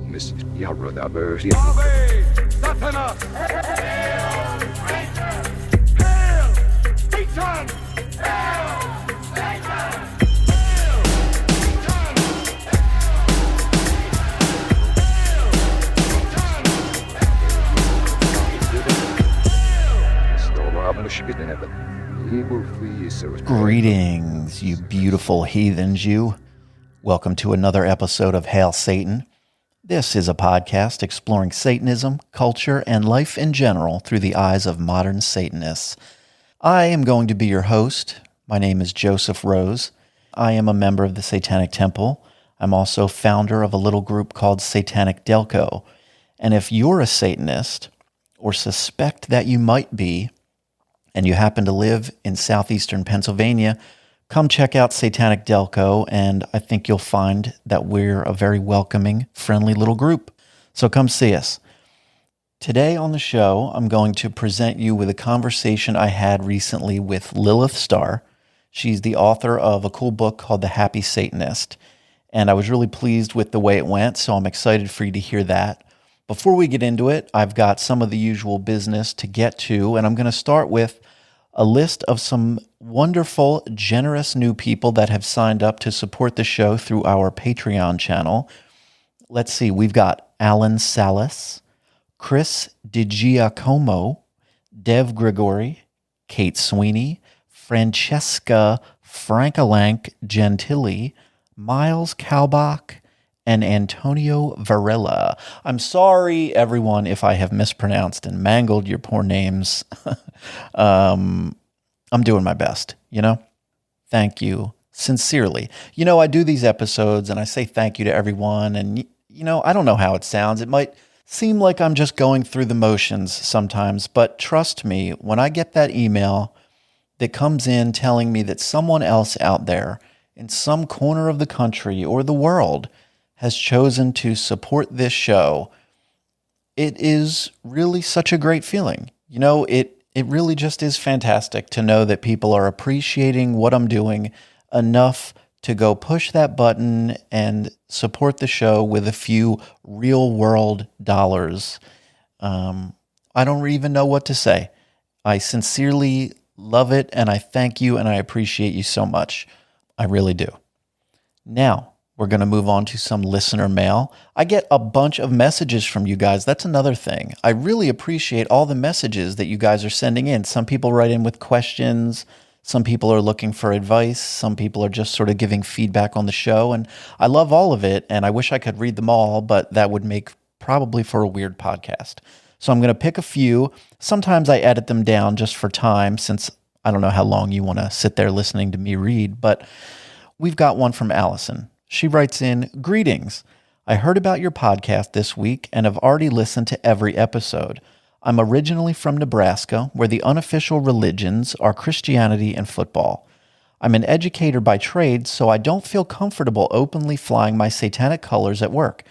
Mrs. Yarodavers. Happy Satanist! Hail Satan! Hail Satan! Hail Satan! Greetings, you beautiful heathens, you. Welcome to another episode of Hail Satan. This is a podcast exploring Satanism, culture, and life in general through the eyes of modern Satanists. I am going to be your host. My name is Joseph Rose. I am a member of the Satanic Temple. I'm also founder of a little group called Satanic Delco. And if you're a Satanist, or suspect that you might be, and you happen to live in southeastern Pennsylvania, come check out Satanic Delco, and I think you'll find that we're a very welcoming, friendly little group. So come see us. Today on the show, I'm going to present you with a conversation I had recently with Lilith Starr. She's the author of a cool book called The Happy Satanist, and I was really pleased with the way it went, so I'm excited for you to hear that. Before we get into it, I've got some of the usual business to get to, and I'm going to start with a list of some wonderful, generous new people that have signed up to support the show through our Patreon channel. Let's see, we've got Alan Salas, Chris DiGiacomo, Dev Grigori, Kate Sweeney, Francesca Frankalank Gentili, Miles Kalbach, and Antonio Varela. I'm sorry, everyone, if I have mispronounced and mangled your poor names. I'm doing my best, Thank you, sincerely. I do these episodes and I say thank you to everyone, and, I don't know how it sounds. It might seem like I'm just going through the motions sometimes, but trust me, when I get that email that comes in telling me that someone else out there in some corner of the country or the world has chosen to support this show, it is really such a great feeling. It really just is fantastic to know that people are appreciating what I'm doing enough to go push that button and support the show with a few real world dollars. I don't even know what to say. I sincerely love it, and I thank you, and I appreciate you so much. I really do. Now, we're going to move on to some listener mail. I get a bunch of messages from you guys. That's another thing. I really appreciate all the messages that you guys are sending in. Some people write in with questions. Some people are looking for advice. Some people are just sort of giving feedback on the show. And I love all of it, and I wish I could read them all, but that would make probably for a weird podcast. So I'm going to pick a few. Sometimes I edit them down just for time, since I don't know how long you want to sit there listening to me read. But we've got one from Allison. She writes in, "Greetings. I heard about your podcast this week and have already listened to every episode. I'm originally from Nebraska, where the unofficial religions are Christianity and football. I'm an educator by trade, so I don't feel comfortable openly flying my satanic colors at work.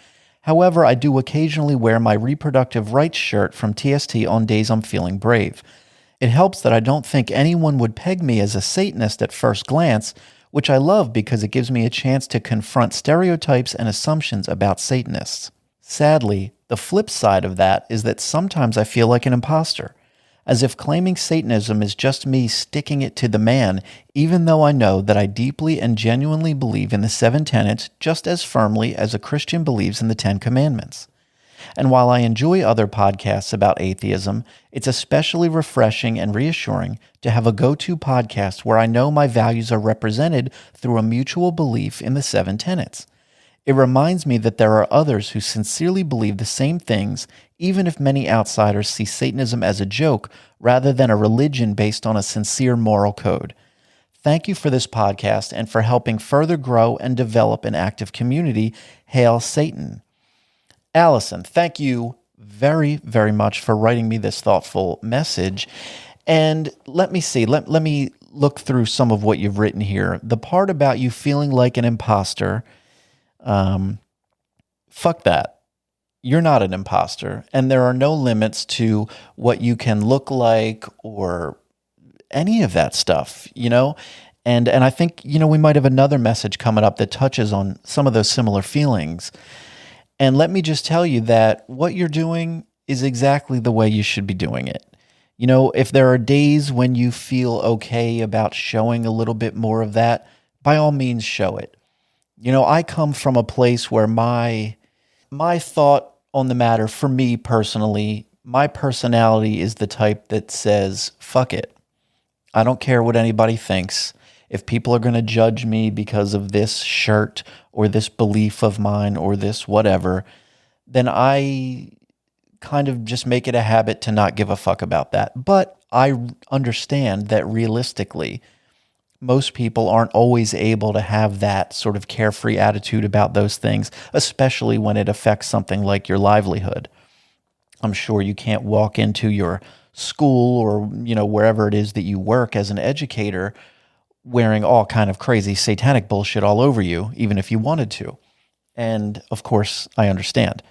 However, I do occasionally wear my reproductive rights shirt from TST on days I'm feeling brave. It helps that I don't think anyone would peg me as a Satanist at first glance, which I love because it gives me a chance to confront stereotypes and assumptions about Satanists. Sadly, the flip side of that is that sometimes I feel like an imposter, as if claiming Satanism is just me sticking it to the man, even though I know that I deeply and genuinely believe in the 7 tenets just as firmly as a Christian believes in the 10 commandments. And while I enjoy other podcasts about atheism, it's especially refreshing and reassuring to have a go-to podcast where I know my values are represented through a mutual belief in the 7 tenets. It reminds me that there are others who sincerely believe the same things, even if many outsiders see Satanism as a joke rather than a religion based on a sincere moral code. Thank you for this podcast and for helping further grow and develop an active community. Hail Satan." Allison, thank you very, very much for writing me this thoughtful message. And let me see, let me look through some of what you've written here. The part about you feeling like an imposter, fuck that. You're not an imposter, and there are no limits to what you can look like or any of that stuff, And I think, we might have another message coming up that touches on some of those similar feelings. And let me just tell you that what you're doing is exactly the way you should be doing it. If there are days when you feel okay about showing a little bit more of that, by all means show it. I come from a place where my thought on the matter, for me personally, my personality is the type that says, fuck it. I don't care what anybody thinks. If people are going to judge me because of this shirt or this belief of mine or this whatever, then I kind of just make it a habit to not give a fuck about that. But I understand that realistically, most people aren't always able to have that sort of carefree attitude about those things, especially when it affects something like your livelihood. I'm sure you can't walk into your school or, wherever it is that you work as an educator wearing all kind of crazy satanic bullshit all over you, even if you wanted to. And of course, I understand.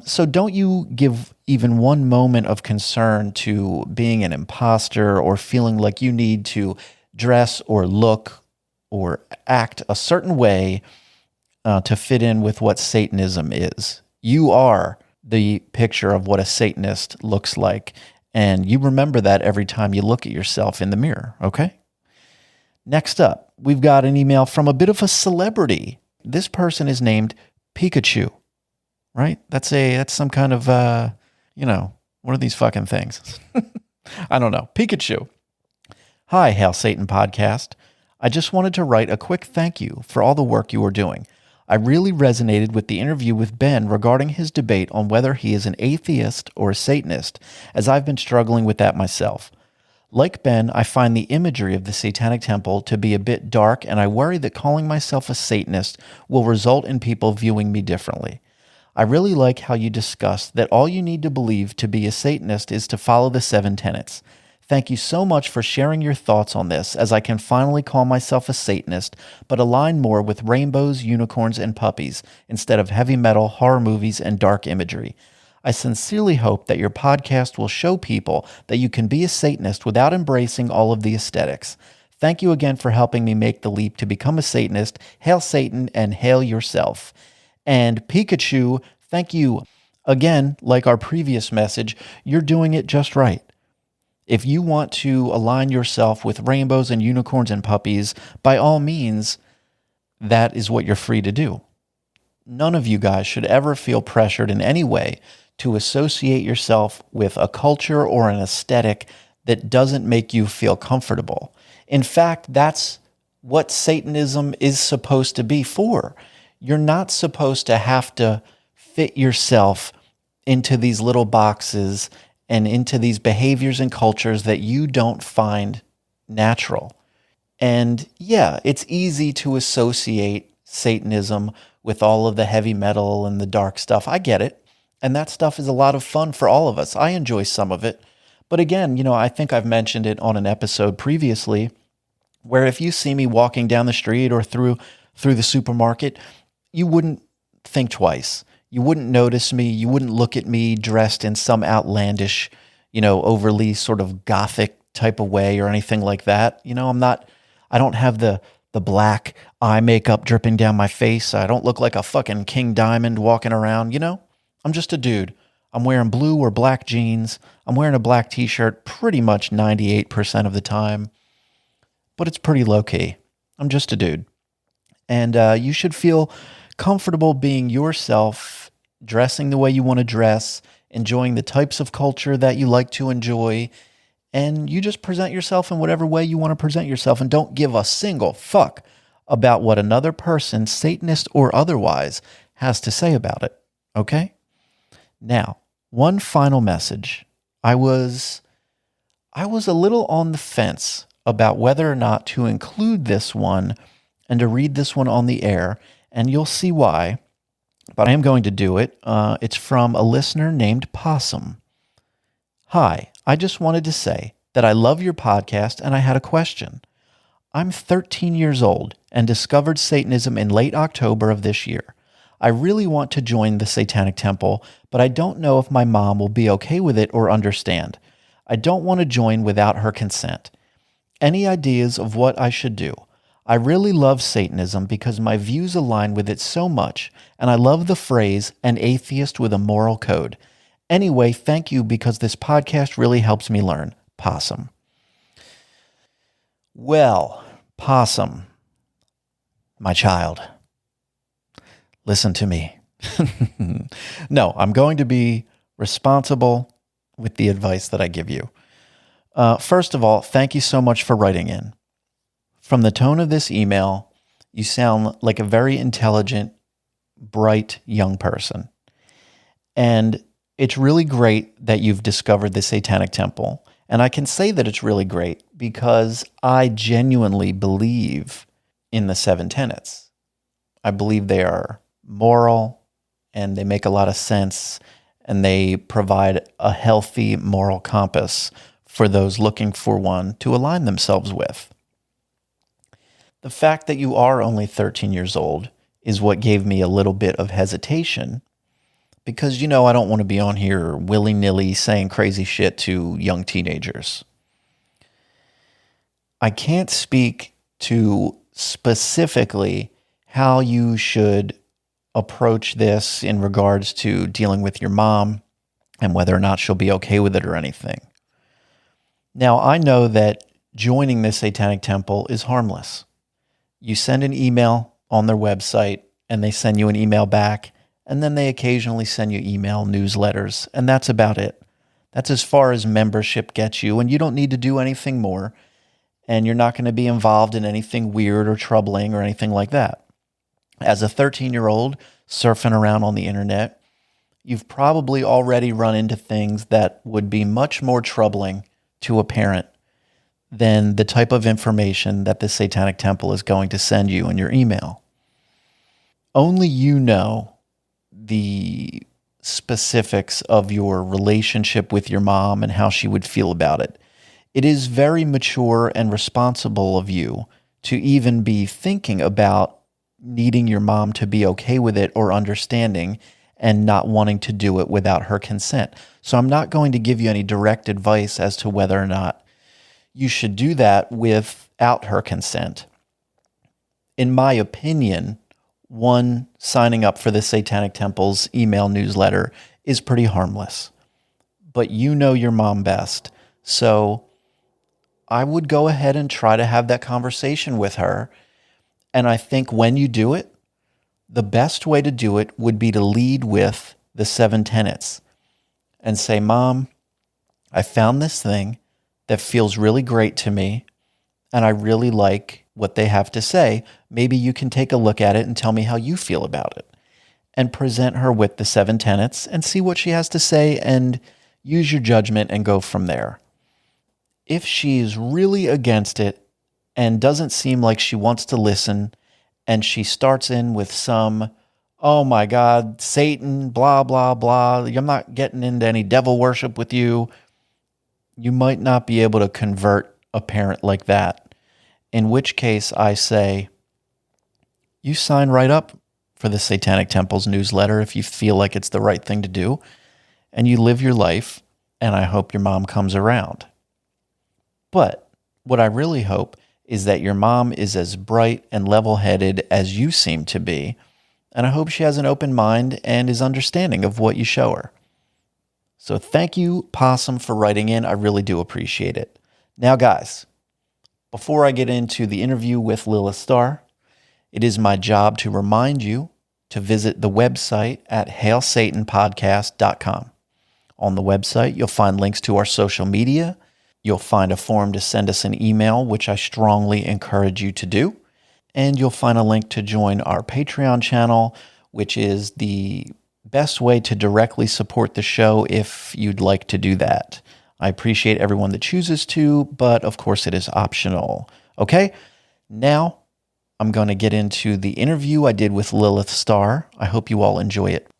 So don't you give even one moment of concern to being an imposter or feeling like you need to dress or look or act a certain way to fit in with what Satanism is. You are the picture of what a Satanist looks like, and you remember that every time you look at yourself in the mirror, okay? Next up, we've got an email from a bit of a celebrity. This person is named Pikachu, right? That's some kind of, what are these fucking things? I don't know. Pikachu. Hi, Hail Satan podcast. I just wanted to write a quick thank you for all the work you are doing. I really resonated with the interview with Ben regarding his debate on whether he is an atheist or a Satanist, as I've been struggling with that myself. Like Ben, I find the imagery of the Satanic Temple to be a bit dark, and I worry that calling myself a Satanist will result in people viewing me differently. I really like how you discussed that all you need to believe to be a Satanist is to follow the 7 tenets. Thank you so much for sharing your thoughts on this, as I can finally call myself a Satanist, but align more with rainbows, unicorns, and puppies, instead of heavy metal, horror movies, and dark imagery. I sincerely hope that your podcast will show people that you can be a Satanist without embracing all of the aesthetics. Thank you again for helping me make the leap to become a Satanist. Hail Satan and hail yourself. And Pikachu, thank you. Again, like our previous message, you're doing it just right. If you want to align yourself with rainbows and unicorns and puppies, by all means, that is what you're free to do. None of you guys should ever feel pressured in any way to associate yourself with a culture or an aesthetic that doesn't make you feel comfortable. In fact, that's what Satanism is supposed to be for. You're not supposed to have to fit yourself into these little boxes and into these behaviors and cultures that you don't find natural. And yeah, it's easy to associate Satanism with all of the heavy metal and the dark stuff. I get it. And that stuff is a lot of fun for all of us. I enjoy some of it. But again, I think I've mentioned it on an episode previously, where if you see me walking down the street or through the supermarket, you wouldn't think twice. You wouldn't notice me. You wouldn't look at me dressed in some outlandish, overly sort of gothic type of way or anything like that. I don't have the black eye makeup dripping down my face. I don't look like a fucking King Diamond walking around, I'm just a dude. I'm wearing blue or black jeans. I'm wearing a black t-shirt pretty much 98% of the time. But it's pretty low-key. I'm just a dude. And you should feel comfortable being yourself, dressing the way you want to dress, enjoying the types of culture that you like to enjoy, and you just present yourself in whatever way you want to present yourself, and don't give a single fuck about what another person, Satanist or otherwise, has to say about it. Okay? Now, one final message. I was a little on the fence about whether or not to include this one and to read this one on the air, and you'll see why, but I am going to do it. It's from a listener named Possum. Hi, I just wanted to say that I love your podcast and I had a question. I'm 13 years old and discovered Satanism in late October of this year. I really want to join the Satanic Temple, but I don't know if my mom will be okay with it or understand. I don't want to join without her consent. Any ideas of what I should do? I really love Satanism because my views align with it so much, and I love the phrase, an atheist with a moral code. Anyway, thank you because this podcast really helps me learn. Possum. Well, Possum, my child, listen to me. No, I'm going to be responsible with the advice that I give you. First of all, thank you so much for writing in. From the tone of this email, you sound like a very intelligent, bright young person. And it's really great that you've discovered the Satanic Temple. And I can say that it's really great because I genuinely believe in the seven tenets. I believe they are moral and they make a lot of sense and they provide a healthy moral compass for those looking for one to align themselves with. The fact that you are only 13 years old is what gave me a little bit of hesitation because, I don't want to be on here willy-nilly saying crazy shit to young teenagers. I can't speak to specifically how you should approach this in regards to dealing with your mom and whether or not she'll be okay with it or anything. Now, I know that joining this Satanic Temple is harmless. You send an email on their website and they send you an email back, and then they occasionally send you email newsletters, and that's about it. That's as far as membership gets you, and you don't need to do anything more, and you're not going to be involved in anything weird or troubling or anything like that. As a 13-year-old surfing around on the internet, you've probably already run into things that would be much more troubling to a parent than the type of information that the Satanic Temple is going to send you in your email. Only you know the specifics of your relationship with your mom and how she would feel about it. It is very mature and responsible of you to even be thinking about needing your mom to be okay with it or understanding and not wanting to do it without her consent. So I'm not going to give you any direct advice as to whether or not you should do that without her consent. In my opinion, one, signing up for the Satanic Temple's email newsletter is pretty harmless. But you know your mom best. So I would go ahead and try to have that conversation with her. And I think when you do it, the best way to do it would be to lead with the seven tenets and say, Mom, I found this thing that feels really great to me, and I really like what they have to say. Maybe you can take a look at it and tell me how you feel about it. And present her with the seven tenets and see what she has to say and use your judgment and go from there. If she's really against it and doesn't seem like she wants to listen, and she starts in with some, oh my God, Satan, blah, blah, blah, I'm not getting into any devil worship with you, you might not be able to convert a parent like that. In which case I say, you sign right up for the Satanic Temple's newsletter if you feel like it's the right thing to do, and you live your life, and I hope your mom comes around. But what I really hope is that your mom is as bright and level-headed as you seem to be, and I hope she has an open mind and is understanding of what you show her. So thank you, Possum, for writing in. I really do appreciate it. Now, guys, before I get into the interview with Lilith Starr, it is my job to remind you to visit the website at hailsatanpodcast.com. On the website, you'll find links to our social media. You'll find a form to send us an email, which I strongly encourage you to do. And you'll find a link to join our Patreon channel, which is the best way to directly support the show if you'd like to do that. I appreciate everyone that chooses to, but of course it is optional. Okay, now I'm going to get into the interview I did with Lilith Starr. I hope you all enjoy it.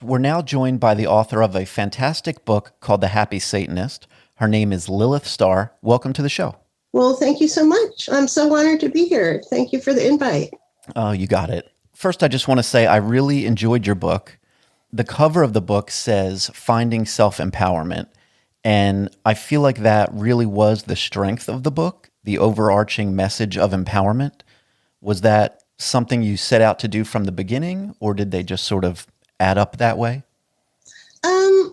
We're now joined by the author of a fantastic book called The Happy Satanist. Her name is Lilith Starr. Welcome to the show. Well, thank you so much. I'm so honored to be here. Thank you for the invite. Oh, you got it. First, I just want to say I really enjoyed your book. The cover of the book says Finding Self-Empowerment, and I feel like that really was the strength of the book, the overarching message of empowerment. Was that something you set out to do from the beginning, or did they just sort of add up that way?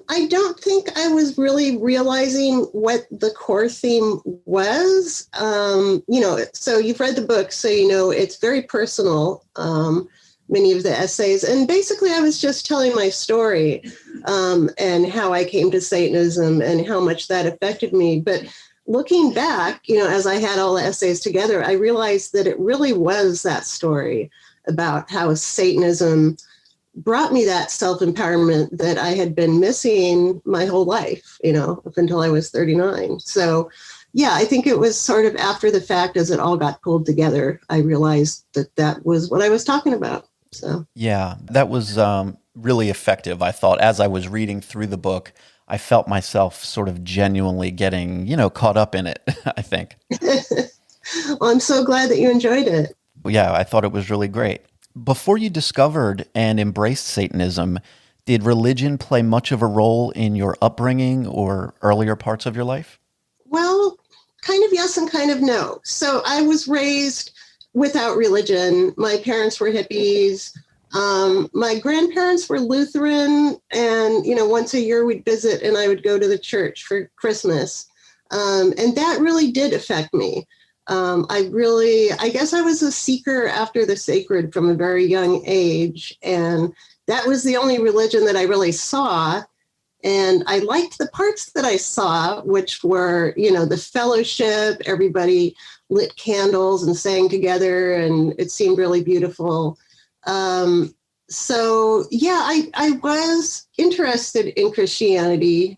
I don't think I was really realizing what the core theme was. So you've read the book, so you know it's very personal, many of the essays. And basically, I was just telling my story and how I came to Satanism and how much that affected me. But looking back, as I had all the essays together, I realized that it really was that story about how Satanism brought me that self-empowerment that I had been missing my whole life, up until I was 39. So, yeah, I think it was sort of after the fact, as it all got pulled together, I realized that was what I was talking about. So, yeah, that was really effective. I thought as I was reading through the book, I felt myself sort of genuinely getting, caught up in it, I think. Well, I'm so glad that you enjoyed it. Yeah, I thought it was really great. Before you discovered and embraced Satanism, did religion play much of a role in your upbringing or earlier parts of your life? Well, kind of yes and kind of no. So I was raised without religion. My parents were hippies. My grandparents were Lutheran, and, once a year we'd visit and I would go to the church for Christmas. And that really did affect me. I guess I was a seeker after the sacred from a very young age. And that was the only religion that I really saw. And I liked the parts that I saw, which were, the fellowship, everybody lit candles and sang together, and it seemed really beautiful. So, yeah, I was interested in Christianity,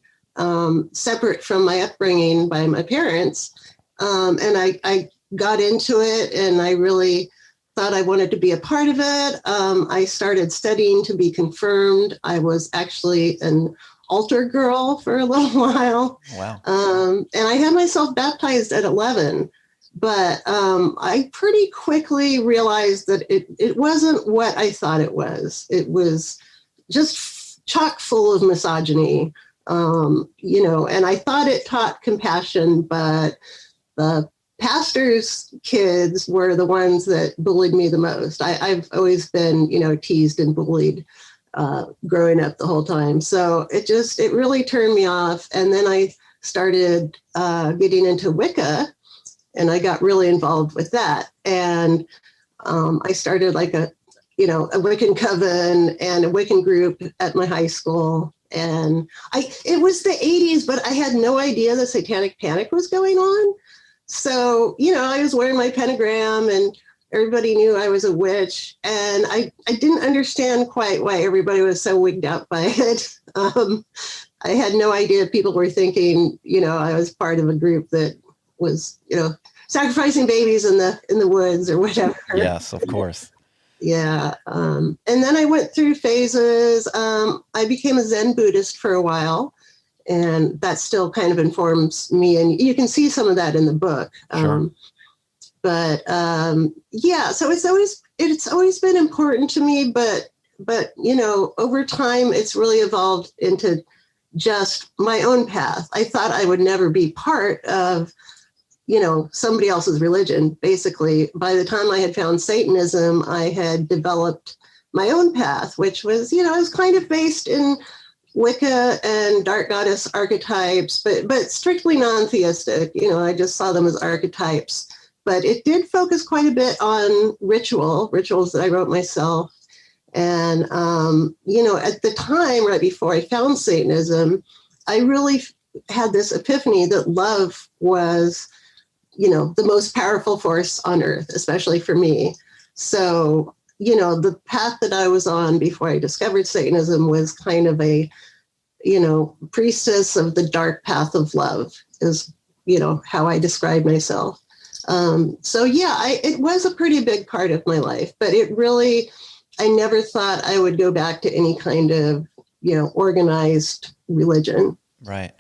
separate from my upbringing by my parents. And I got into it, and I really thought I wanted to be a part of it. I started studying to be confirmed. I was actually an altar girl for a little while. Wow. And I had myself baptized at 11. But I pretty quickly realized that it wasn't what I thought it was. It was just chock full of misogyny, and I thought it taught compassion, but the pastor's kids were the ones that bullied me the most. I've always been, teased and bullied growing up the whole time. So it really turned me off. And then I started getting into Wicca, and I got really involved with that. And I started like a Wiccan coven and a Wiccan group at my high school. And it was the 80s, but I had no idea the Satanic Panic was going on. So, I was wearing my pentagram and everybody knew I was a witch. And I didn't understand quite why everybody was so wigged out by it. I had no idea people were thinking, I was part of a group that was, sacrificing babies in the woods or whatever. Yes, of course. Yeah. And then I went through phases. I became a Zen Buddhist for a while, and that still kind of informs me. And you can see some of that in the book. Sure. So it's always been important to me, but over time it's really evolved into just my own path. I thought I would never be part of somebody else's religion. Basically, by the time I had found Satanism, I had developed my own path, which was, I was kind of based in Wicca and dark goddess archetypes, but strictly non-theistic. I just saw them as archetypes. But it did focus quite a bit on rituals that I wrote myself. And, at the time, right before I found Satanism, I really had this epiphany that love was the most powerful force on earth, especially for me. So, the path that I was on before I discovered Satanism was kind of a, priestess of the dark path of love is, how I describe myself. It was a pretty big part of my life, but I never thought I would go back to any kind of, organized religion. Right.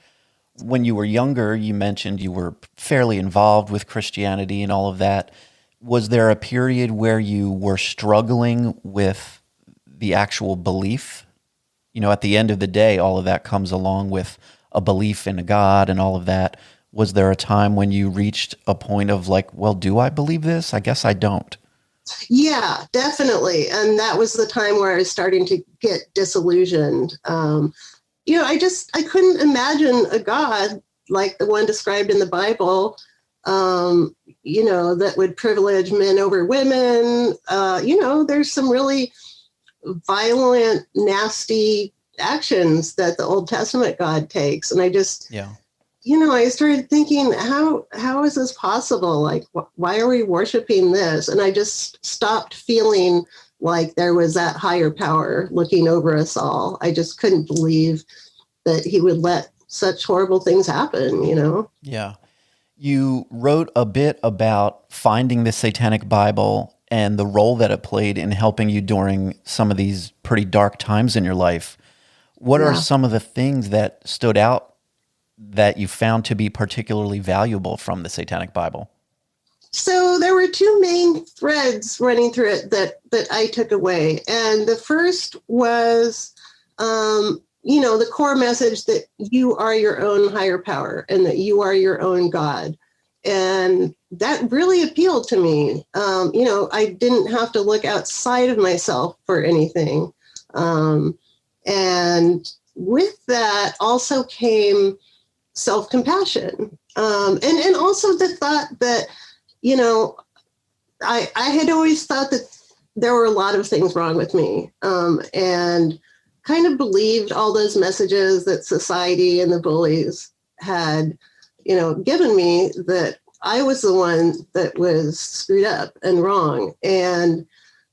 When you were younger, you mentioned you were fairly involved with Christianity and all of that. Was there a period where you were struggling with the actual belief? At the end of the day, all of that comes along with a belief in a God and all of that. Was there a time when you reached a point of like, well, do I believe this? I guess I don't. Yeah, definitely. And that was the time where I was starting to get disillusioned. I couldn't imagine a God like the one described in the Bible, that would privilege men over women. There's some really violent, nasty actions that the Old Testament God takes. And I just, I started thinking, how is this possible? Like, why are we worshiping this? And I just stopped feeling like there was that higher power looking over us all. I just couldn't believe that he would let such horrible things happen, Yeah. You wrote a bit about finding the Satanic Bible and the role that it played in helping you during some of these pretty dark times in your life. What are some of the things that stood out that you found to be particularly valuable from the Satanic Bible? So there were two main threads running through it that I took away. And the first was, the core message that you are your own higher power and that you are your own God. And that really appealed to me. I didn't have to look outside of myself for anything. And with that also came self-compassion. And also the thought that, I had always thought that there were a lot of things wrong with me, and kind of believed all those messages that society and the bullies had, given me, that I was the one that was screwed up and wrong. And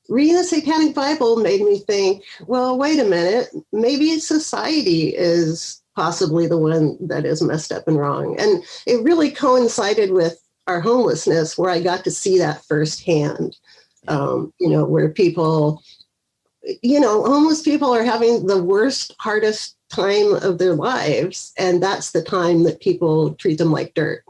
reading the Satanic Bible made me think, well, wait a minute, maybe society is possibly the one that is messed up and wrong. And it really coincided with our homelessness, where I got to see that firsthand, where people, homeless people are having the worst, hardest time of their lives. And that's the time that people treat them like dirt.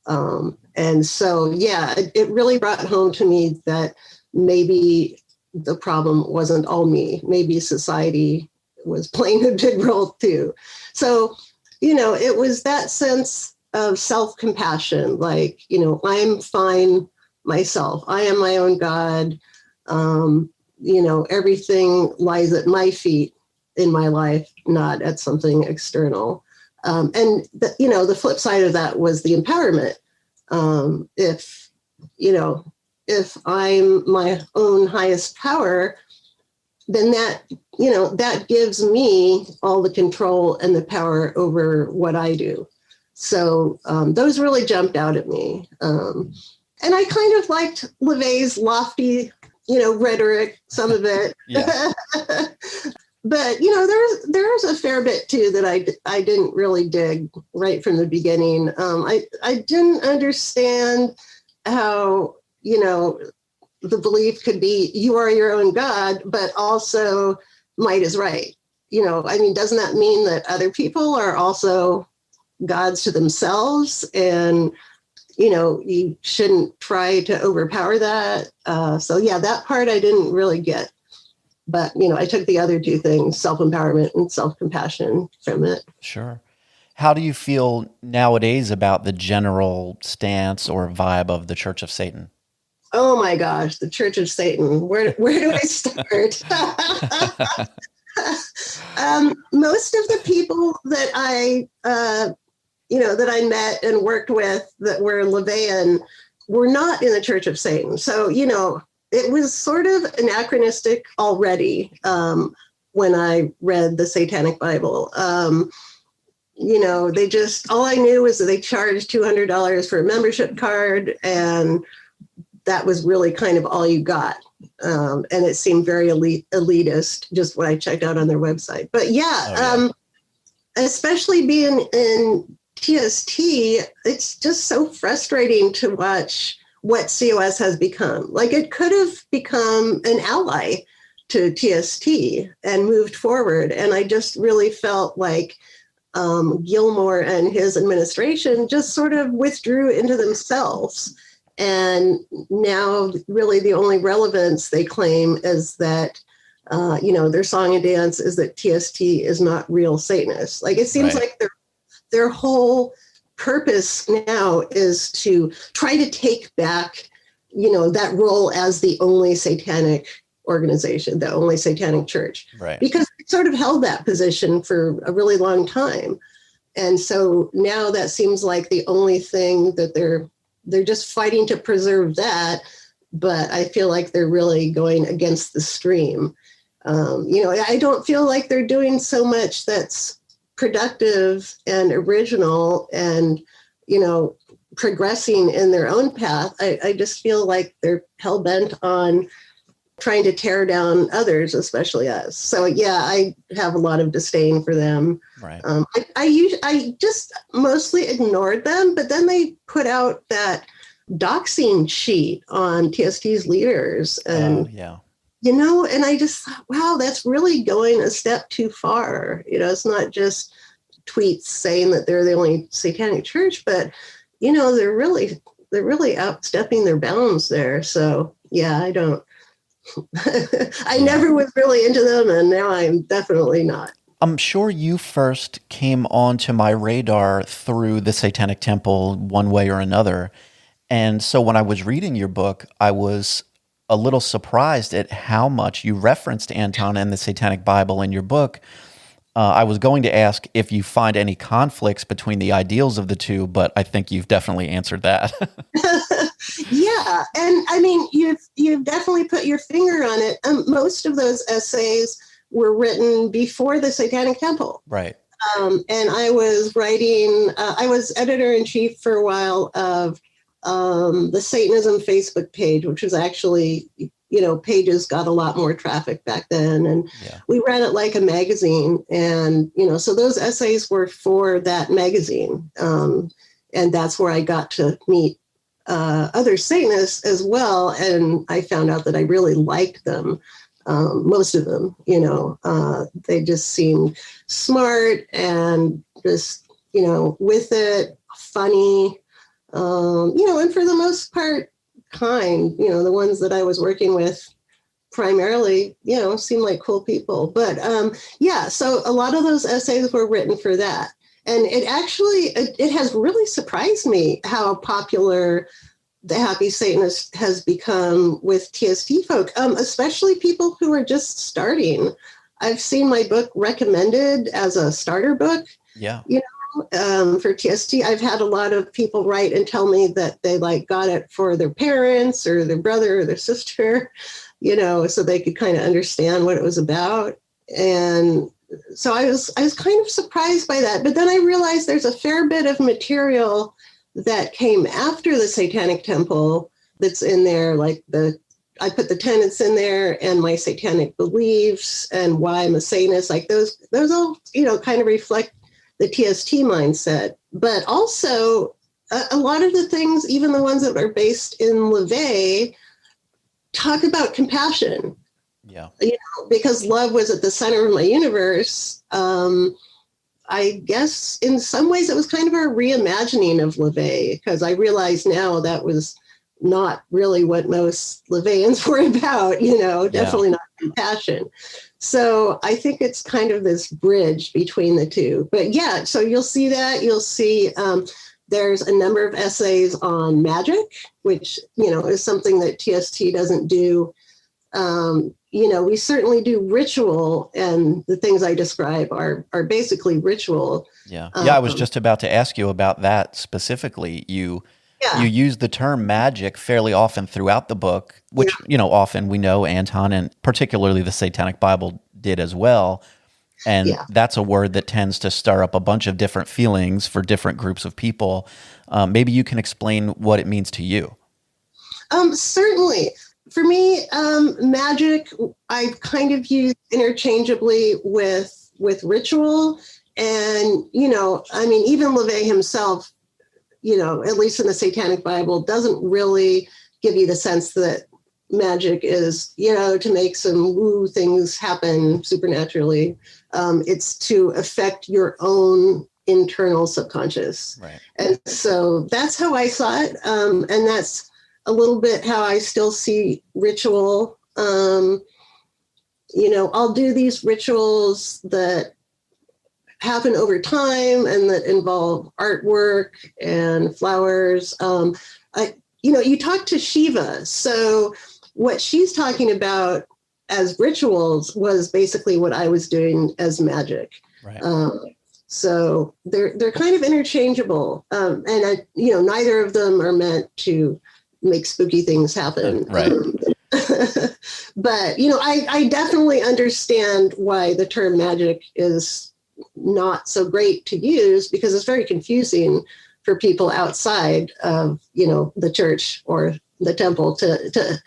And so, it really brought home to me that maybe the problem wasn't all me. Maybe society was playing a big role too. So, it was that sense of self-compassion, like, I'm fine myself. I am my own God. Everything lies at my feet in my life, not at something external. And the flip side of that was the empowerment. If I'm my own highest power, then that gives me all the control and the power over what I do. So those really jumped out at me. And I kind of liked LaVey's lofty, rhetoric, some of it. But, there's a fair bit too that I didn't really dig right from the beginning. I didn't understand how, the belief could be you are your own God, but also might is right. Doesn't that mean that other people are also gods to themselves? And, you shouldn't try to overpower that. That part I didn't really get. But, I took the other two things, self-empowerment and self-compassion, from it. Sure. How do you feel nowadays about the general stance or vibe of the Church of Satan? Oh my gosh, the Church of Satan. Where do I start? Most of the people that I met and worked with that were LaVeyan were not in the Church of Satan. So, it was sort of anachronistic already when I read the Satanic Bible. They just, all I knew was that they charged $200 for a membership card, and that was really kind of all you got. And it seemed very elitist, just what I checked out on their website. But especially being in TST, it's just so frustrating to watch what COS has become. Like, it could have become an ally to TST and moved forward. And I just really felt like Gilmore and his administration just sort of withdrew into themselves. And now really the only relevance they claim is that, their song and dance is that TST is not real Satanists. Like, it seems like their whole purpose now is to try to take back that role as the only satanic organization, the only satanic church, Right. because they sort of held that position for a really long time. And so now that seems like the only thing that they're just fighting to preserve that. But I feel like they're really going against the stream. I don't feel like they're doing so much that's productive and original and, progressing in their own path. I just feel like they're hell-bent on trying to tear down others, especially us. So yeah, I have a lot of disdain for them. Right. I just mostly ignored them, but then they put out that doxing sheet on TST's leaders, and and I just thought, wow, that's really going a step too far. It's not just tweets saying that they're the only satanic church, but they're really outstepping their bounds there. So yeah, I don't. I never was really into them, and now I'm definitely not. I'm sure you first came onto my radar through the Satanic Temple one way or another. And so when I was reading your book, I was a little surprised at how much you referenced Anton and the Satanic Bible in your book. I was going to ask if you find any conflicts between the ideals of the two, but I think you've definitely answered that. Yeah, and I mean, you've definitely put your finger on it. Most of those essays were written before the Satanic Temple. Right. And I was writing, I was editor-in-chief for a while of the Satanism Facebook page, which was actually, pages got a lot more traffic back then. And we ran it like a magazine. And, so those essays were for that magazine. And that's where I got to meet other Satanists as well. And I found out that I really liked them. Most of them, they just seemed smart and just, with it, funny, and for the most part, kind. The ones that I was working with primarily, seemed like cool people. But so a lot of those essays were written for that. And it has really surprised me how popular the Happy Satanist has become with TST folk, especially people who are just starting. I've seen my book recommended as a starter book. Yeah. For TST. I've had a lot of people write and tell me that they got it for their parents or their brother or their sister, so they could kind of understand what it was about. And so I was kind of surprised by that. But then I realized there's a fair bit of material that came after the Satanic Temple that's in there, I put the tenets in there and my satanic beliefs and why I'm a Satanist. Those all, kind of reflect the TST mindset. But also a lot of the things, even the ones that are based in LaVey, talk about compassion. Yeah. Because love was at the center of my universe. I guess in some ways it was kind of a reimagining of LaVey, because I realize now that was not really what most LaVeyans were about, definitely not compassion. So I think it's kind of this bridge between the two. But yeah, so you'll see that. You'll see there's a number of essays on magic, which, is something that TST doesn't do. We certainly do ritual, and the things I describe are basically ritual. Yeah. Yeah, I was just about to ask you about that specifically. You use the term magic fairly often throughout the book, which, often we know Anton and particularly the Satanic Bible did as well. And that's a word that tends to stir up a bunch of different feelings for different groups of people. Maybe you can explain what it means to you. Certainly. For me, magic, I've kind of used interchangeably with ritual. And, even LaVey himself, at least in the Satanic Bible, doesn't really give you the sense that magic is, to make some woo things happen supernaturally. It's to affect your own internal subconscious. Right. And so that's how I saw it. And that's a little bit how I still see ritual. I'll do these rituals that happen over time and that involve artwork and flowers. you talk to Shiva. So what she's talking about as rituals was basically what I was doing as magic. Right. So they're kind of interchangeable. And neither of them are meant to make spooky things happen. Right. But, I definitely understand why the term magic is not so great to use, because it's very confusing for people outside of, the church or the temple to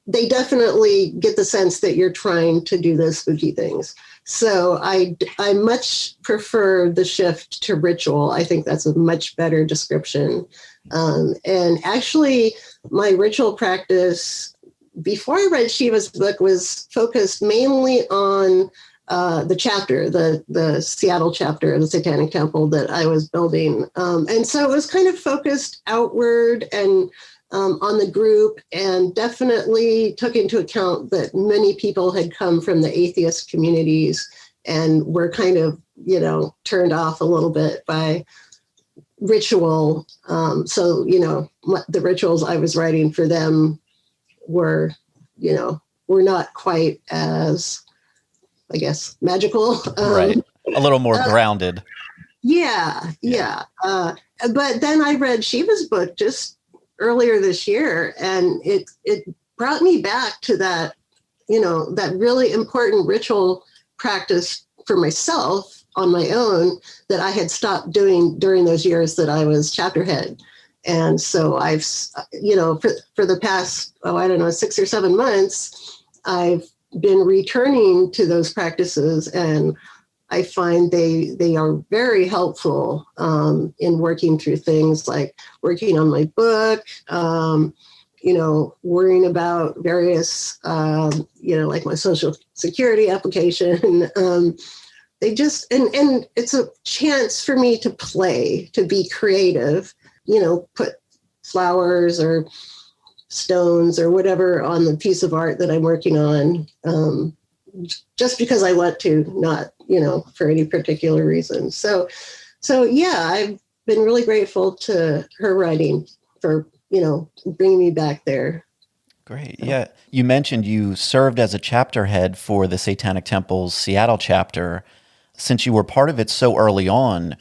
they definitely get the sense that you're trying to do those spooky things. So I much prefer the shift to ritual. I think that's a much better description. And actually, my ritual practice before I read Shiva's book was focused mainly on the chapter, the Seattle chapter of the Satanic Temple that I was building. And so it was kind of focused outward and on the group, and definitely took into account that many people had come from the atheist communities and were kind of, turned off a little bit by ritual. So, the rituals I was writing for them were not quite as, I guess, magical. Right. A little more grounded. Yeah. But then I read Shiva's book just earlier this year, and it brought me back to that, that really important ritual practice for myself on my own that I had stopped doing during those years that I was chapter head. And so I've, for the past, 6 or 7 months, I've been returning to those practices, and I find they are very helpful in working through things like working on my book, worrying about various, like my Social Security application. They just, and it's a chance for me to play, to be creative, put flowers or stones or whatever on the piece of art that I'm working on, just because I want to, not, for any particular reason. So yeah, I've been really grateful to her writing for, bringing me back there. Great. Yeah. You mentioned you served as a chapter head for the Satanic Temple's Seattle chapter. Since you were part of it so early on,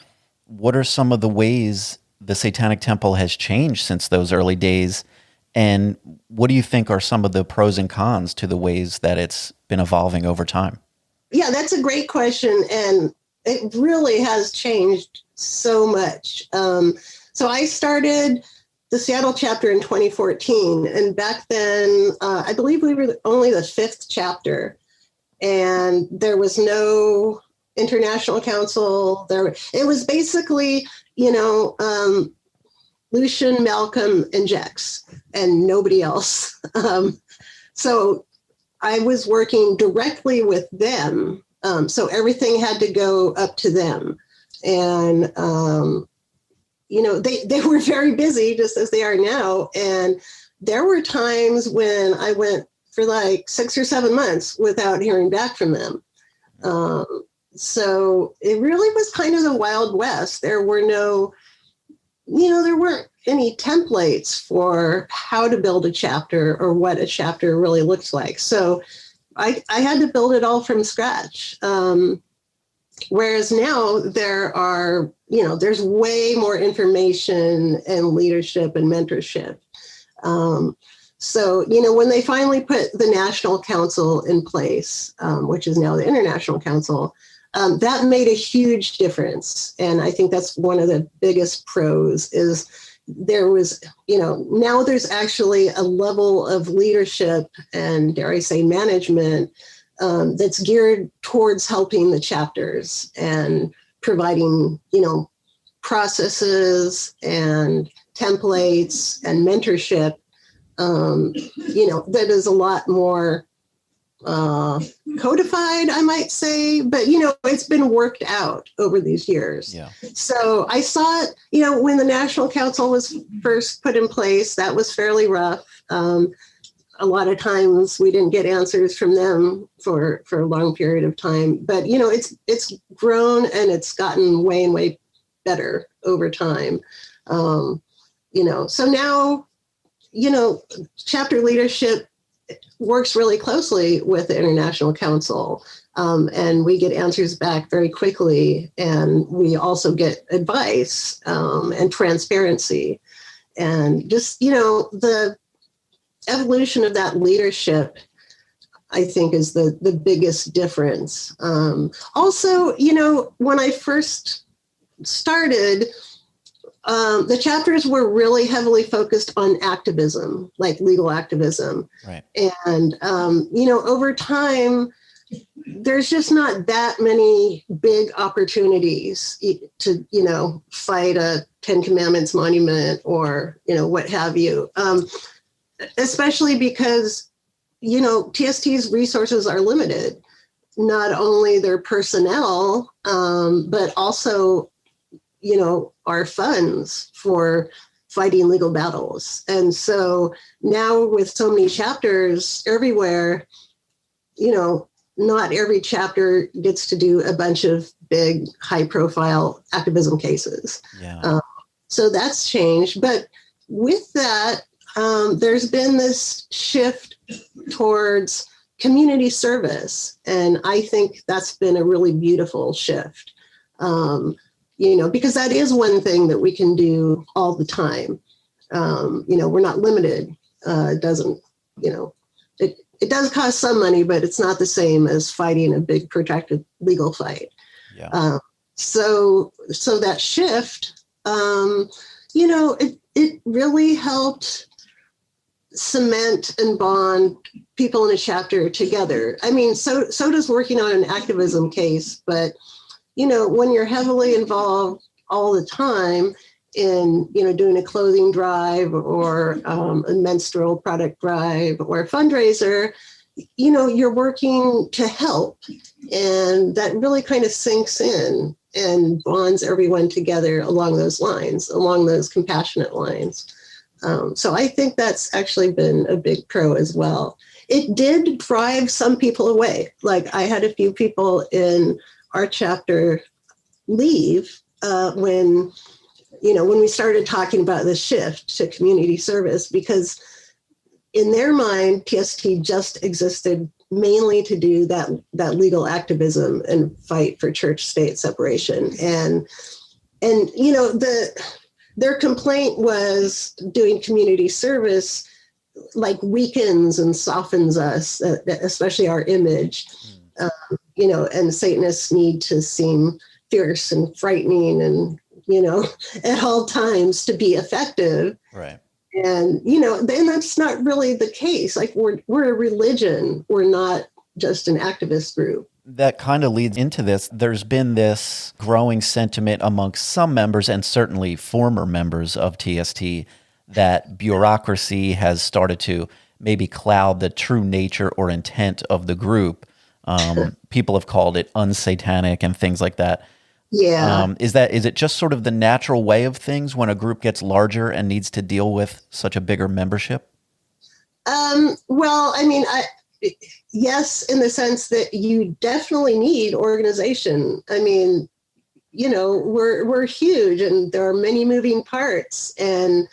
what are some of the ways the Satanic Temple has changed since those early days? And what do you think are some of the pros and cons to the ways that it's been evolving over time? Yeah, that's a great question. And it really has changed so much. So I started the Seattle chapter in 2014. And back then, I believe we were only the 5th chapter. And there was no international council. It was basically, Lucian, Malcolm, and Jex, and nobody else. So I was working directly with them. So everything had to go up to them. And, they were very busy, just as they are now. And there were times when I went for like 6 or 7 months without hearing back from them. So it really was kind of the Wild West. There were there weren't any templates for how to build a chapter or what a chapter really looks like. So I had to build it all from scratch. Whereas now there are, there's way more information and leadership and mentorship. So, when they finally put the National Council in place, which is now the International Council, that made a huge difference. And I think that's one of the biggest pros is there was, now there's actually a level of leadership and, dare I say, management that's geared towards helping the chapters and providing, processes and templates and mentorship, that is a lot more codified, I might say, but it's been worked out over these years. Yeah. So I saw it, when the National Council was first put in place, that was fairly rough. A lot of times we didn't get answers from them for a long period of time, but it's grown and it's gotten way and way better over time. So now, chapter leadership works really closely with the International Council, and we get answers back very quickly, and we also get advice and transparency, and just the evolution of that leadership, I think, is the biggest difference. Also, when I first started, the chapters were really heavily focused on activism, like legal activism. Right. And, over time, there's just not that many big opportunities to, fight a 10 Commandments monument or, what have you, especially because, TST's resources are limited, not only their personnel, but also, our funds for fighting legal battles. And so now with so many chapters everywhere, not every chapter gets to do a bunch of big, high-profile activism cases. Yeah. So that's changed. But with that, there's been this shift towards community service. And I think that's been a really beautiful shift, because that is one thing that we can do all the time. We're not limited. It doesn't, it does cost some money, but it's not the same as fighting a big protracted legal fight. Yeah. So that shift, it really helped cement and bond people in a chapter together. I mean, so does working on an activism case, but when you're heavily involved all the time in, doing a clothing drive or a menstrual product drive or a fundraiser, you're working to help. And that really kind of sinks in and bonds everyone together along those lines, along those compassionate lines. So I think that's actually been a big pro as well. It did drive some people away. Like I had a few people in our chapter leave when we started talking about the shift to community service, because in their mind, TST just existed mainly to do that legal activism and fight for church-state separation. And their complaint was doing community service like weakens and softens us, especially our image. And Satanists need to seem fierce and frightening and, at all times to be effective. Right. And, then that's not really the case. Like we're a religion. We're not just an activist group. That kind of leads into this. There's been this growing sentiment amongst some members and certainly former members of TST that bureaucracy has started to maybe cloud the true nature or intent of the group. People have called it unsatanic and things like that. Yeah. Is it just sort of the natural way of things when a group gets larger and needs to deal with such a bigger membership? Well, I mean, yes, in the sense that you definitely need organization. I mean, we're huge and there are many moving parts, and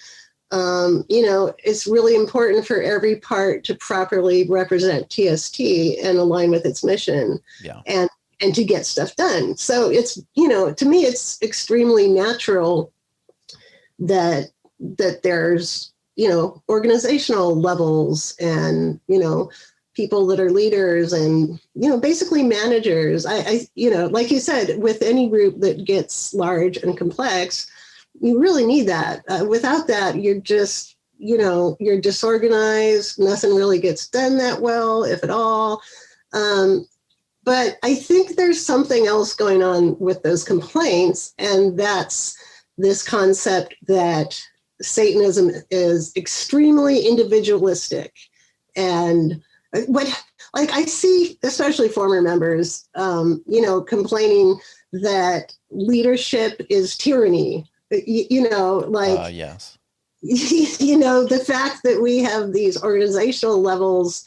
it's really important for every part to properly represent TST and align with its mission. Yeah. And to get stuff done. So it's, to me, it's extremely natural that there's, organizational levels and, people that are leaders and, basically managers. I like you said, with any group that gets large and complex, you really need that. Without that, you're just, you're disorganized. Nothing really gets done that well, if at all. But I think there's something else going on with those complaints, and that's this concept that Satanism is extremely individualistic. And I see, especially former members, complaining that leadership is tyranny. Yes. The fact that we have these organizational levels,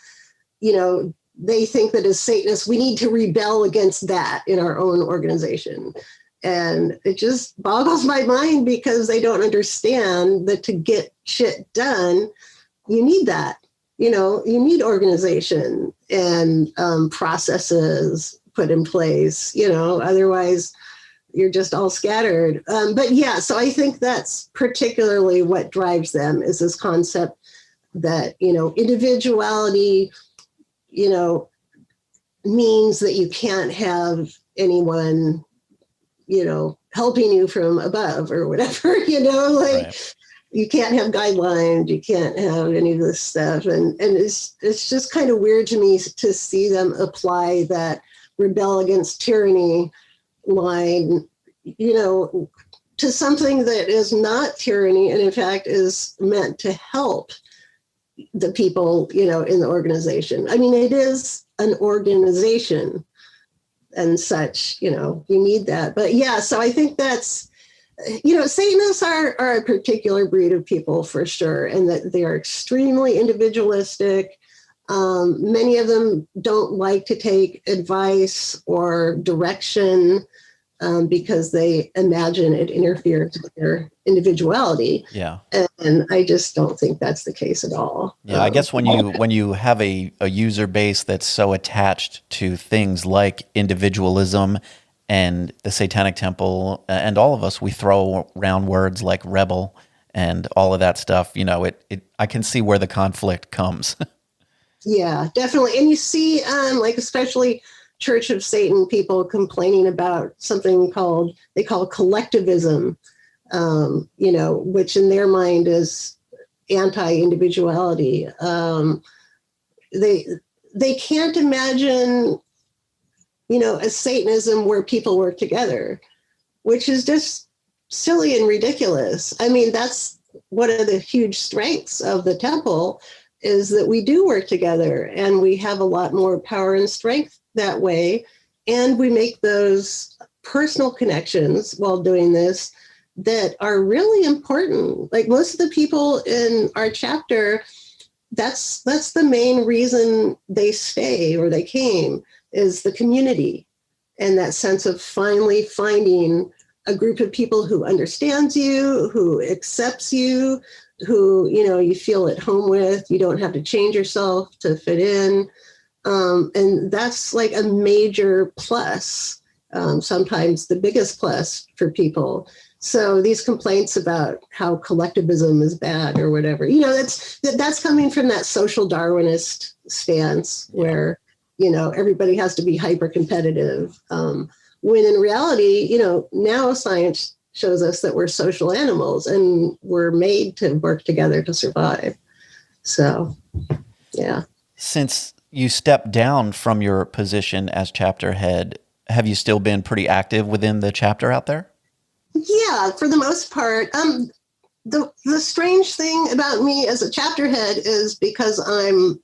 they think that as Satanists, we need to rebel against that in our own organization. And it just boggles my mind because they don't understand that to get shit done, you need that. You know, you need organization and processes put in place, you know, otherwise you're just all scattered. But yeah, so I think that's particularly what drives them is this concept that, you know, individuality, you know, means that you can't have anyone, you know, helping you from above or whatever, you know, like right. You can't have guidelines, you can't have any of this stuff. And it's just kind of weird to me to see them apply that rebel against tyranny line, you know, to something that is not tyranny and in fact is meant to help the people, you know, in the organization. I mean, it is an organization and such, you know, you need that. But yeah, so I think that's, you know, Satanists are a particular breed of people for sure, and that they are extremely individualistic. Many of them don't like to take advice or direction because they imagine it interferes with their individuality. Yeah. And I just don't think that's the case at all. Yeah, I guess when you have a user base that's so attached to things like individualism and the Satanic Temple and all of us, we throw around words like rebel and all of that stuff, you know, I can see where the conflict comes. Yeah, definitely. And you see, like, especially Church of Satan people complaining about something they call collectivism, you know, which in their mind is anti-individuality. They can't imagine, you know, a Satanism where people work together, which is just silly and ridiculous. I mean, that's one of the huge strengths of the temple is that we do work together and we have a lot more power and strength that way. And we make those personal connections while doing this that are really important. Like most of the people in our chapter, that's the main reason they stay or they came, is the community and that sense of finally finding a group of people who understands you, who accepts you, who, you know, you feel at home with. You don't have to change yourself to fit in. And that's like a major plus, sometimes the biggest plus for people. So these complaints about how collectivism is bad or whatever, you know, that's coming from that social Darwinist stance where, you know, everybody has to be hyper competitive. When in reality, you know, now science shows us that we're social animals and we're made to work together to survive. So, yeah. Since you stepped down from your position as chapter head, have you still been pretty active within the chapter out there? Yeah, for the most part. The strange thing about me as a chapter head is because I'm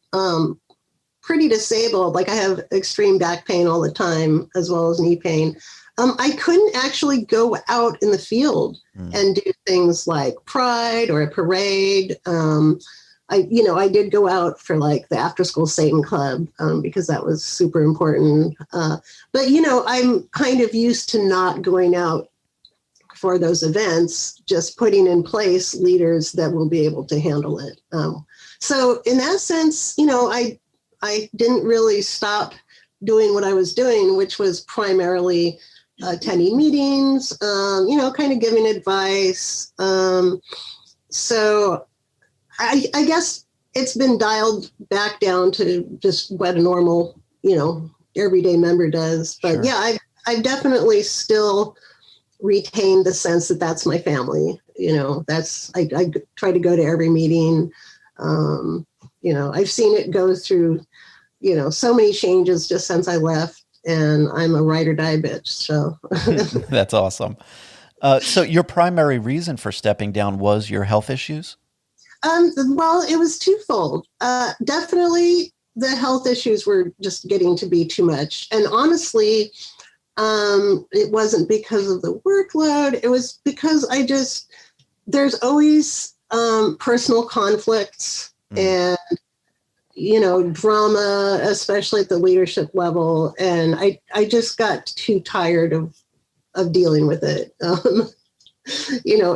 pretty disabled, like I have extreme back pain all the time, as well as knee pain. I couldn't actually go out in the field and do things like Pride or a parade. I did go out for like the after school Satan Club because that was super important. But, you know, I'm kind of used to not going out for those events, just putting in place leaders that will be able to handle it. So in that sense, you know, I didn't really stop doing what I was doing, which was primarily attending meetings, you know, kind of giving advice. So I guess it's been dialed back down to just what a normal, you know, everyday member does. But sure. Yeah, I've definitely still retained the sense that that's my family. You know, I try to go to every meeting. You know, I've seen it go through, you know, so many changes just since I left, and I'm a ride or die bitch. So that's awesome. So your primary reason for stepping down was your health issues? Well, it was twofold. Definitely the health issues were just getting to be too much. And honestly, it wasn't because of the workload. It was because there's always personal conflicts and, you know, drama, especially at the leadership level. And I just got too tired of of dealing with it.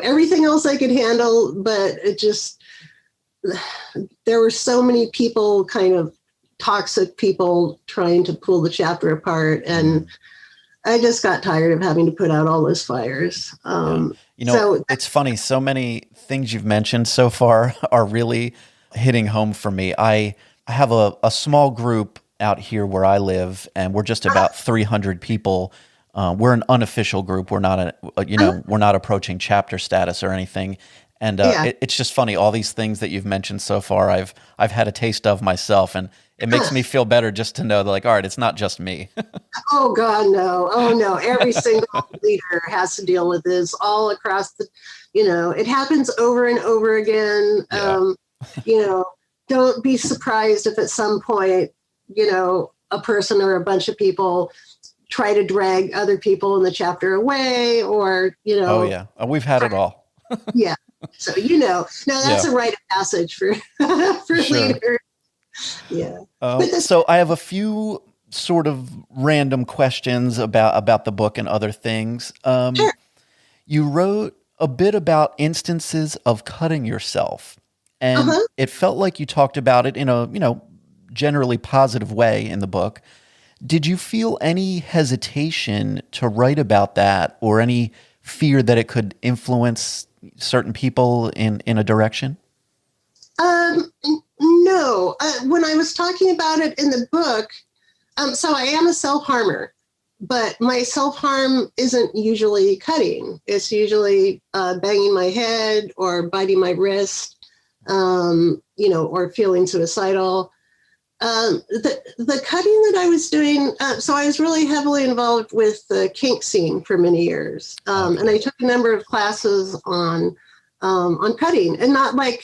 Everything else I could handle, but it just, there were so many people, kind of toxic people, trying to pull the chapter apart. And I just got tired of having to put out all those fires. It's funny. So many things you've mentioned so far are really hitting home for me. I have a small group out here where I live, and we're just about 300 people. We're an unofficial group. We're not we're not approaching chapter status or anything. And it's just funny. All these things that you've mentioned so far, I've had a taste of myself, and it makes me feel better just to know that, like, all right, it's not just me. Oh God, no. Oh no. Every single leader has to deal with this all across it happens over and over again. Yeah. Don't be surprised if at some point, a person or a bunch of people try to drag other people in the chapter away, or, Oh yeah. We've had it all. Yeah. So, now that's a rite of passage for leaders. Yeah. So I have a few sort of random questions about the book and other things. Sure. You wrote a bit about instances of cutting yourself, and it felt like you talked about it in a, generally positive way in the book. Did you feel any hesitation to write about that, or any fear that it could influence certain people in a direction? No. When I was talking about it in the book, so I am a self-harmer, but my self-harm isn't usually cutting. It's usually banging my head or biting my wrist, or feeling suicidal. The cutting that I was doing, so I was really heavily involved with the kink scene for many years. And I took a number of classes on cutting, and not like,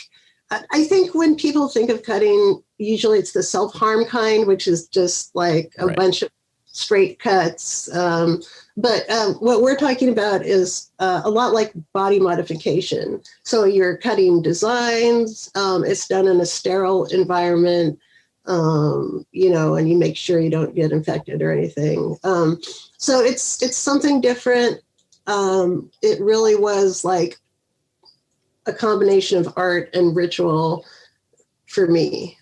I think when people think of cutting, usually it's the self-harm kind, which is just like a bunch of straight cuts. But what we're talking about is a lot like body modification. So you're cutting designs, it's done in a sterile environment, and you make sure you don't get infected or anything. So it's something different. It really was like a combination of art and ritual for me.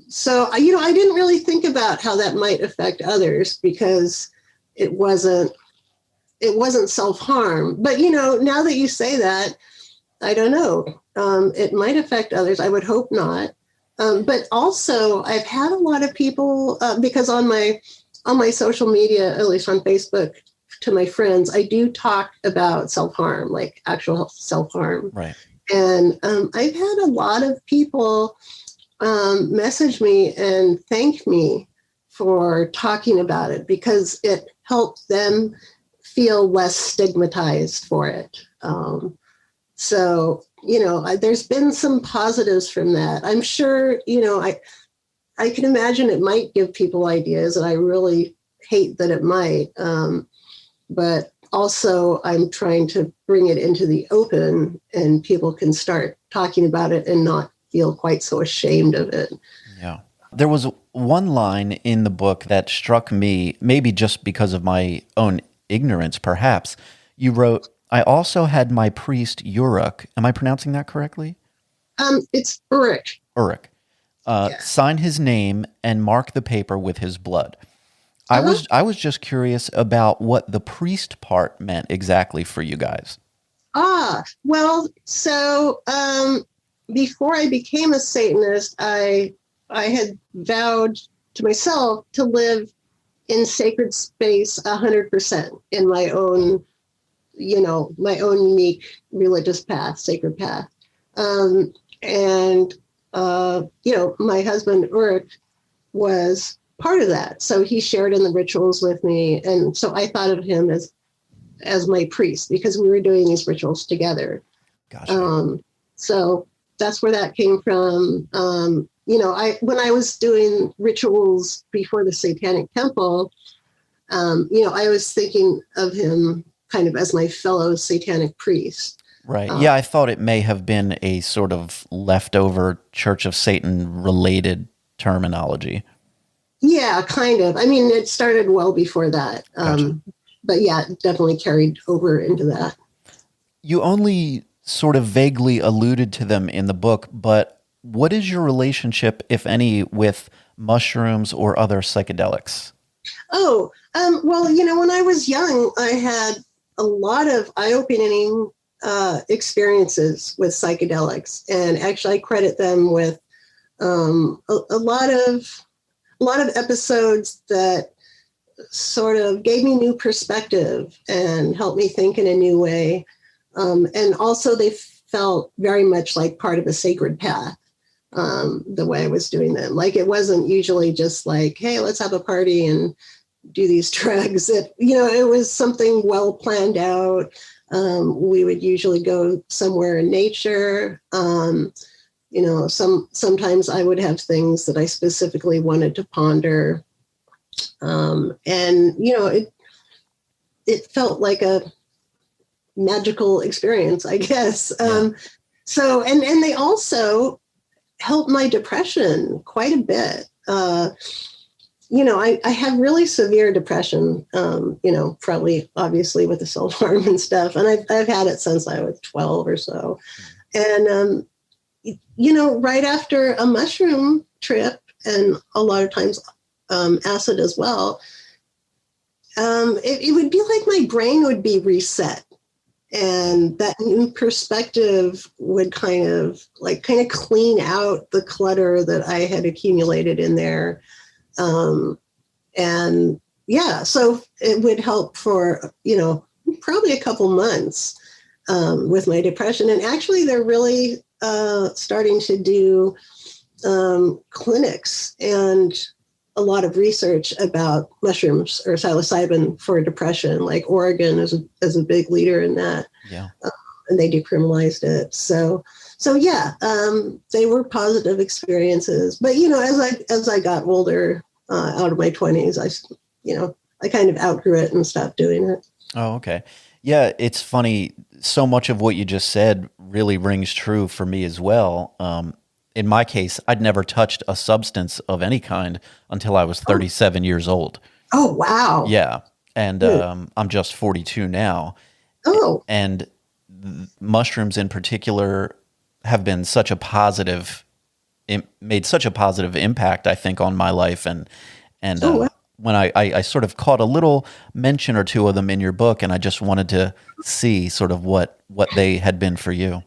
So I didn't really think about how that might affect others, because it wasn't self-harm. But, now that you say that, I don't know. It might affect others. I would hope not. But also I've had a lot of people, because on my social media, at least on Facebook, to my friends, I do talk about self-harm, like actual self-harm. Right. And I've had a lot of people message me and thank me for talking about it, because it helped them feel less stigmatized for it. So, there's been some positives from that. I'm sure, I can imagine it might give people ideas, and I really hate that it might. But also I'm trying to bring it into the open, and people can start talking about it and not feel quite so ashamed of it. Yeah. There was one line in the book that struck me, maybe just because of my own ignorance, perhaps. You wrote, "I also had my priest Uruk." Am I pronouncing that correctly? It's Uruk. Uruk. Sign his name and mark the paper with his blood. I was just curious about what the priest part meant exactly for you guys. Well, so before I became a Satanist, I had vowed to myself to live in sacred space 100% in my own, my own unique religious path, sacred path. My husband Uruk was part of that. So he shared in the rituals with me. And so I thought of him as my priest, because we were doing these rituals together. Gotcha. So that's where that came from. When I was doing rituals before the Satanic Temple, I was thinking of him kind of as my fellow Satanic priest. Right. Yeah, I thought it may have been a sort of leftover Church of Satan related terminology. Yeah, kind of. I mean, it started well before that. Gotcha. yeah, it definitely carried over into that. You only sort of vaguely alluded to them in the book, but what is your relationship, if any, with mushrooms or other psychedelics? Oh, well, when I was young, I had a lot of eye-opening experiences with psychedelics, and actually, I credit them with a lot of episodes that sort of gave me new perspective and helped me think in a new way. And also, they felt very much like part of a sacred path. The way I was doing them, like it wasn't usually just like, hey, let's have a party and do these drugs. It was something well planned out. We would usually go somewhere in nature. Sometimes I would have things that I specifically wanted to ponder. It felt like a magical experience, I guess. Yeah. So, and they also helped my depression quite a bit. I have really severe depression, probably obviously with the self-harm and stuff. And I've had it since I was 12 or so. And, right after a mushroom trip, and a lot of times acid as well, it would be like my brain would be reset. And that new perspective would kind of clean out the clutter that I had accumulated in there. And yeah, so it would help for, probably a couple months with my depression. And actually, they're really starting to do clinics and a lot of research about mushrooms or psilocybin for depression. Like Oregon is a big leader in that. Yeah. And they decriminalized it. So yeah, they were positive experiences. But as I got older, out of my 20s, I kind of outgrew it and stopped doing it. Oh, okay. Yeah, it's funny. So much of what you just said really rings true for me as well. In my case, I'd never touched a substance of any kind until I was 37 years old. Oh, wow. Yeah. And I'm just 42 now. Oh. And mushrooms in particular have been such a positive, made such a positive impact, I think, on my life. And Wow. when I sort of caught a little mention or two of them in your book, and I just wanted to see sort of what they had been for you.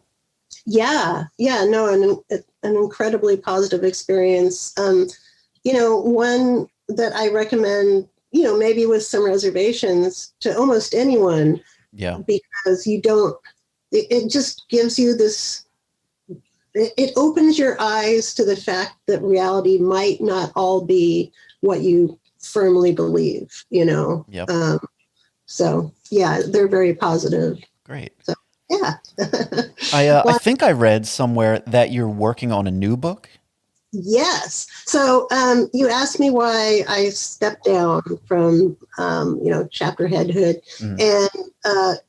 Yeah. No, an incredibly positive experience. One that I recommend, maybe with some reservations to almost anyone. Yeah. Because it just gives you this, it opens your eyes to the fact that reality might not all be what you firmly believe, Yep. So yeah, they're very positive. Great. So yeah. I think I read somewhere that you're working on a new book. Yes. So you asked me why I stepped down from, chapter headhood. Mm-hmm. And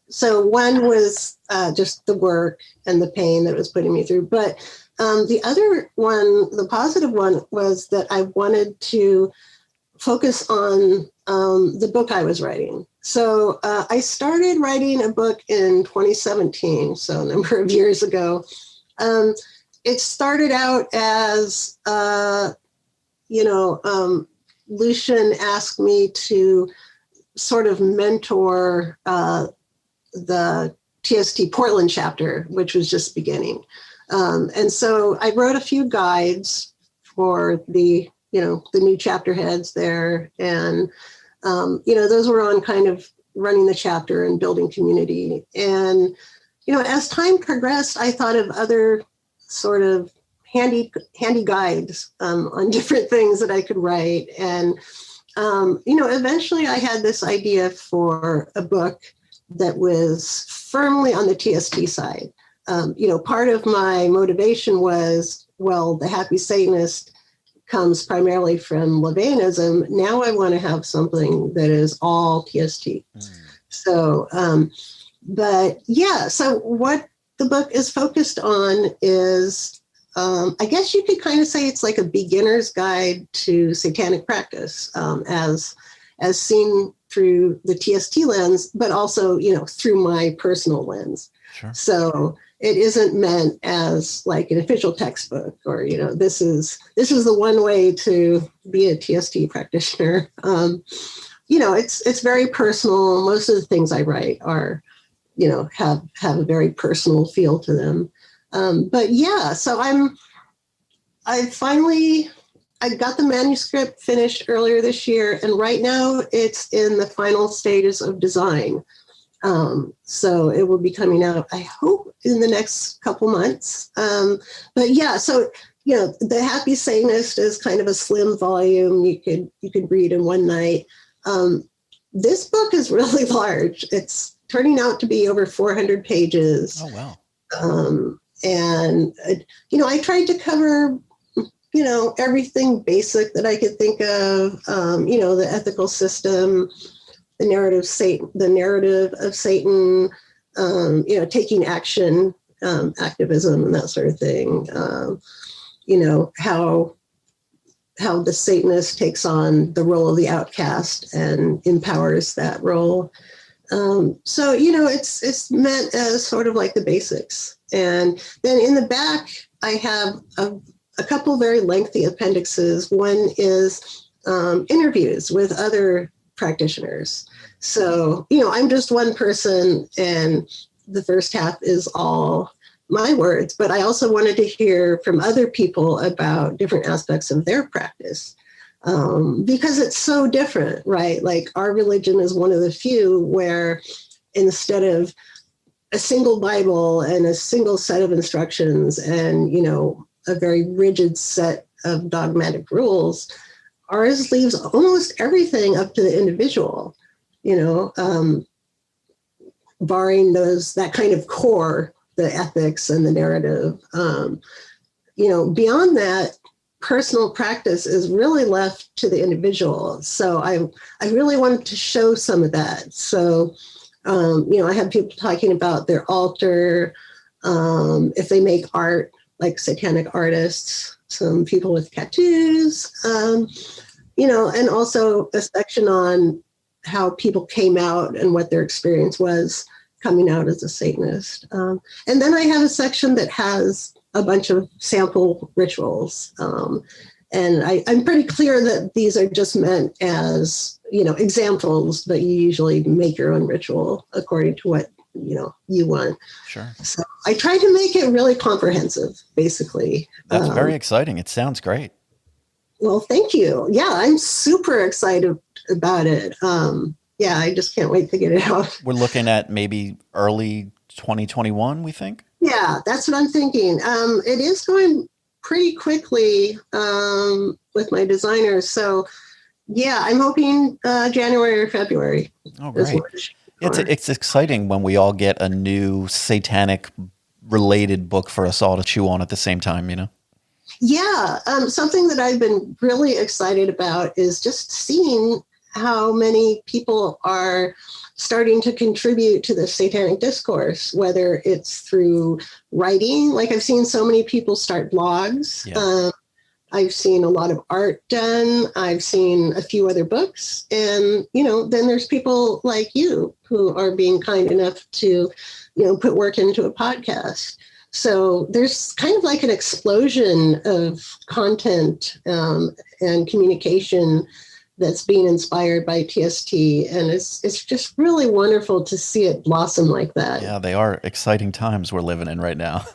so one was just the work and the pain that it was putting me through. But the other one, the positive one, was that I wanted to focus on the book I was writing. So I started writing a book in 2017, so a number of years ago. It started out as, Lucian asked me to sort of mentor the TST Portland chapter, which was just beginning. And so I wrote a few guides for the new chapter heads there. And, those were on kind of running the chapter and building community. And, as time progressed, I thought of other sort of handy guides on different things that I could write. And, eventually I had this idea for a book that was firmly on the TST side. Part of my motivation was, well, the Happy Satanist comes primarily from Levianism. Now I want to have something that is all TST. So, but yeah, so what the book is focused on is, I guess you could kind of say it's like a beginner's guide to satanic practice, as seen through the TST lens, but also, through my personal lens. Sure. So it isn't meant as like an official textbook or, this is the one way to be a TST practitioner. It's very personal. Most of the things I write are, have a very personal feel to them. But yeah, so I got the manuscript finished earlier this year, and right now it's in the final stages of design. So it will be coming out, I hope, in the next couple months. But yeah, so the Happy Satanist is kind of a slim volume. You could read in one night. This book is really large. It's turning out to be over 400 pages. Oh wow! And I tried to cover everything basic that I could think of. The ethical system, the narrative of Satan, taking action, activism, and that sort of thing. How the Satanist takes on the role of the outcast and empowers that role. So it's meant as sort of like the basics. And then in the back, I have a couple very lengthy appendixes. One is interviews with other practitioners. So, I'm just one person, and the first half is all my words, but I also wanted to hear from other people about different aspects of their practice, because it's so different, right? Like our religion is one of the few where instead of a single Bible and a single set of instructions and, a very rigid set of dogmatic rules, ours leaves almost everything up to the individual, barring that kind of core, the ethics and the narrative. Beyond that, personal practice is really left to the individual. So I really wanted to show some of that. So, I have people talking about their altar, if they make art, like satanic artists, some people with tattoos, and also a section on how people came out and what their experience was coming out as a Satanist. And then I have a section that has a bunch of sample rituals. And I'm pretty clear that these are just meant as, examples, but you usually make your own ritual according to what, you want. Sure. So I tried to make it really comprehensive, basically. That's very exciting. It sounds great. Well, thank you. Yeah, I'm super excited about it. Yeah, I just can't wait to get it out. We're looking at maybe early 2021, we think? Yeah, that's what I'm thinking. It is going pretty quickly with my designers. So, yeah, I'm hoping January or February. Oh, great. It's exciting when we all get a new satanic related book for us all to chew on at the same time, Yeah, something that I've been really excited about is just seeing how many people are starting to contribute to the satanic discourse, whether it's through writing. Like I've seen so many people start blogs. Yeah. I've seen a lot of art done. I've seen a few other books. And, then there's people like you who are being kind enough to, put work into a podcast. So there's kind of like an explosion of content and communication that's being inspired by TST. And it's just really wonderful to see it blossom like that. Yeah, they are exciting times we're living in right now.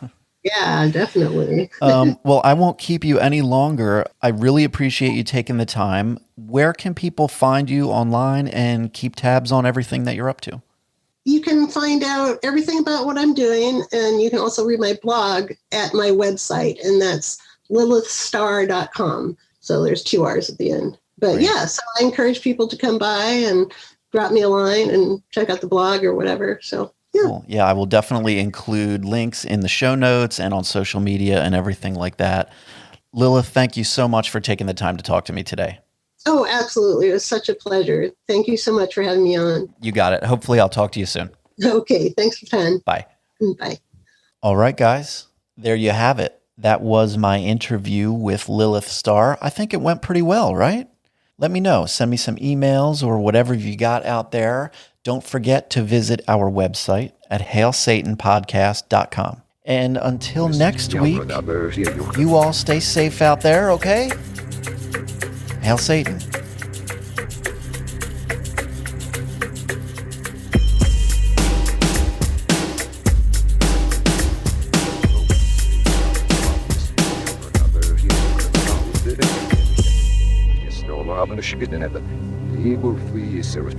Yeah, definitely. Well, I won't keep you any longer. I really appreciate you taking the time. Where can people find you online and keep tabs on everything that you're up to? You can find out everything about what I'm doing, and you can also read my blog at my website, and that's lilithstarr.com. So there's 2 R's at the end. But Great. Yeah, so I encourage people to come by and drop me a line and check out the blog or whatever. So yeah. Cool. Yeah, I will definitely include links in the show notes and on social media and everything like that. Lilith, thank you so much for taking the time to talk to me today. Oh, absolutely. It was such a pleasure. Thank you so much for having me on. You got it. Hopefully I'll talk to you soon. Okay. Thanks for time. Bye. Bye. All right, guys. There you have it. That was my interview with Lilith Starr. I think it went pretty well, right? let me know. Send me some emails or whatever you got out there. Don't forget to visit our website at hailsatanpodcast.com. And until next week, you all stay safe out there, okay? Hail Satan. Yes, no, I'm gonna shoot it in at the evil free service.